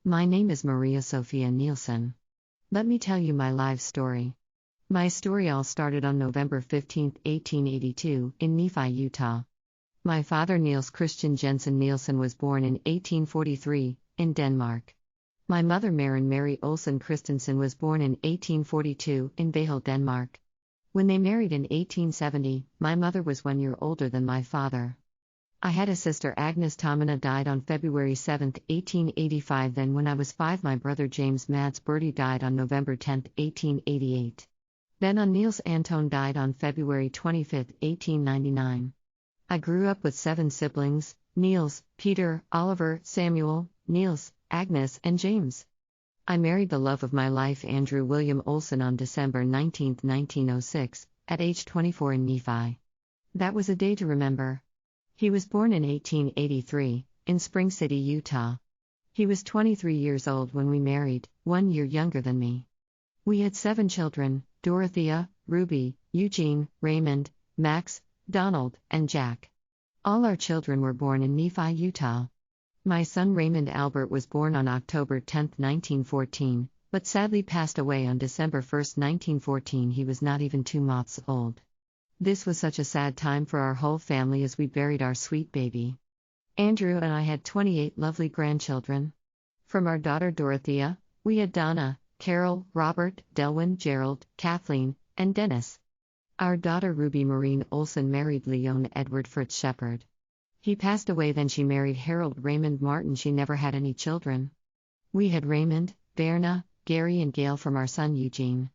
My name is Maria Sophia NIELSEN. Let me tell you my life story. My story all started on November 15, 1882, in Nephi, Utah. My father Niels Christian Jensen Nielsen was born in 1843, in Denmark. My mother Maren Mary Olsen Christensen was born in 1842, in Vejle, Denmark. When they married in 1870, my mother was 1 year older than my father. I had a sister Agnes Tomina died on February 7, 1885. Then when I was 5 my brother James Mads Bertie died on November 10, 1888. Then on Niels Anton died on February 25, 1899. I grew up with 7 siblings, Niels, Peter, Oliver, Samuel, Niels, Agnes, and James. I married the love of my life Andrew William Olsen on December 19, 1906, at age 24 in Nephi. That was a day to remember. He was born in 1883, in Spring City, Utah. He was 23 years old when we married, 1 year younger than me. We had 7 children, Dorothea, Ruby, Eugene, Raymond, Max, Donald, and Jack. All our children were born in Nephi, Utah. My son Raymond Albert was born on October 10, 1914, but sadly passed away on December 1, 1914. He was not even 2 months old. This was such a sad time for our whole family as we buried our sweet baby. Andrew and I had 28 lovely grandchildren. From our daughter Dorothea, we had Donna, Carol, Robert, Delwyn, Gerald, Kathleen, and Dennis. Our daughter Ruby Maureen Olsen married Leon Edward Fritz Shepard. He passed away. Then she married Harold Raymond Martin. She never had any children. We had Raymond, Verna, Gary and Gail from our son Eugene.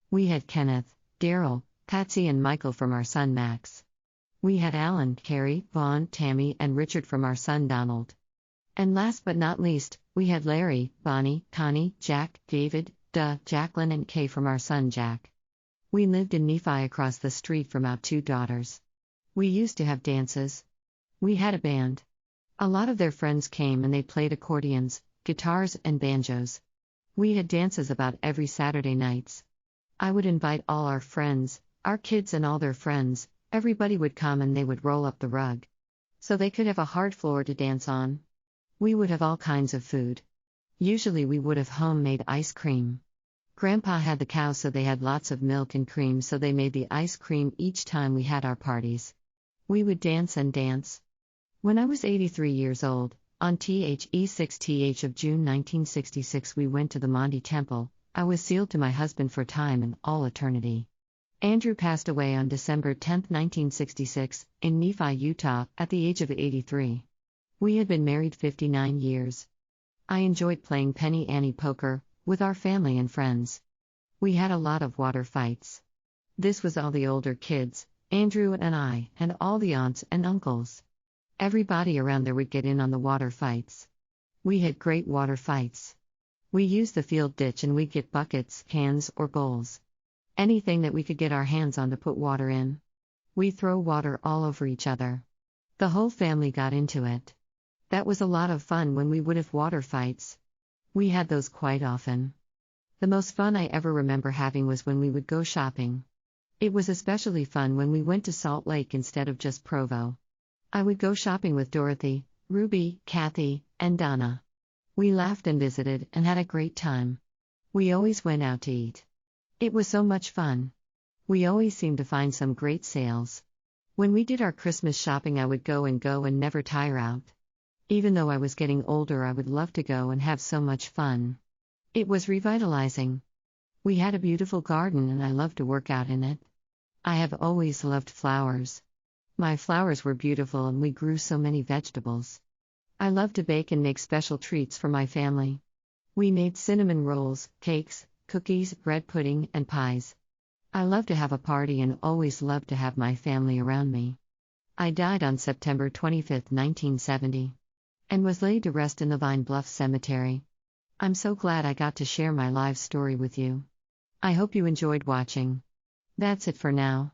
We had Kenneth, Daryl, Patsy and Michael from our son Max. We had Alan, Carrie, Vaughn, Tammy and Richard from our son Donald. And last but not least, we had Larry, Bonnie, Connie, Jack, David, Jacqueline and Kay from our son Jack. We lived in Nephi across the street from our 2 daughters. We used to have dances. We had a band. A lot of their friends came and they played accordions, guitars and banjos. We had dances about every Saturday nights. I would invite all our friends, our kids and all their friends. Everybody would come and they would roll up the rug, so they could have a hard floor to dance on. We would have all kinds of food. Usually we would have homemade ice cream. Grandpa had the cows so they had lots of milk and cream, so they made the ice cream each time we had our parties. We would dance and dance. When I was 83 years old, on The6th of June 1966 we went to the Monty Temple. I was sealed to my husband for time and all eternity. Andrew passed away on December 10, 1966, in Nephi, Utah, at the age of 83. We had been married 59 years. I enjoyed playing penny ante poker with our family and friends. We had a lot of water fights. This was all the older kids, Andrew and I, and all the aunts and uncles. Everybody around there would get in on the water fights. We had great water fights. We used the field ditch and we'd get buckets, cans, or bowls. Anything that we could get our hands on to put water in. We throw water all over each other. The whole family got into it. That was a lot of fun when we would have water fights. We had those quite often. The most fun I ever remember having was when we would go shopping. It was especially fun when we went to Salt Lake instead of just Provo. I would go shopping with Dorothy, Ruby, Kathy, and Donna. We laughed and visited and had a great time. We always went out to eat. It was so much fun. We always seemed to find some great sales. When we did our Christmas shopping I would go and never tire out. Even though I was getting older I would love to go and have so much fun. It was revitalizing. We had a beautiful garden and I loved to work out in it. I have always loved flowers. My flowers were beautiful and we grew so many vegetables. I loved to bake and make special treats for my family. We made cinnamon rolls, cakes, cookies, bread pudding, and pies. I loved to have a party and always loved to have my family around me. I died on September 25, 1970, and was laid to rest in the Vine Bluff Cemetery. I'm so glad I got to share my life story with you. I hope you enjoyed watching. That's it for now.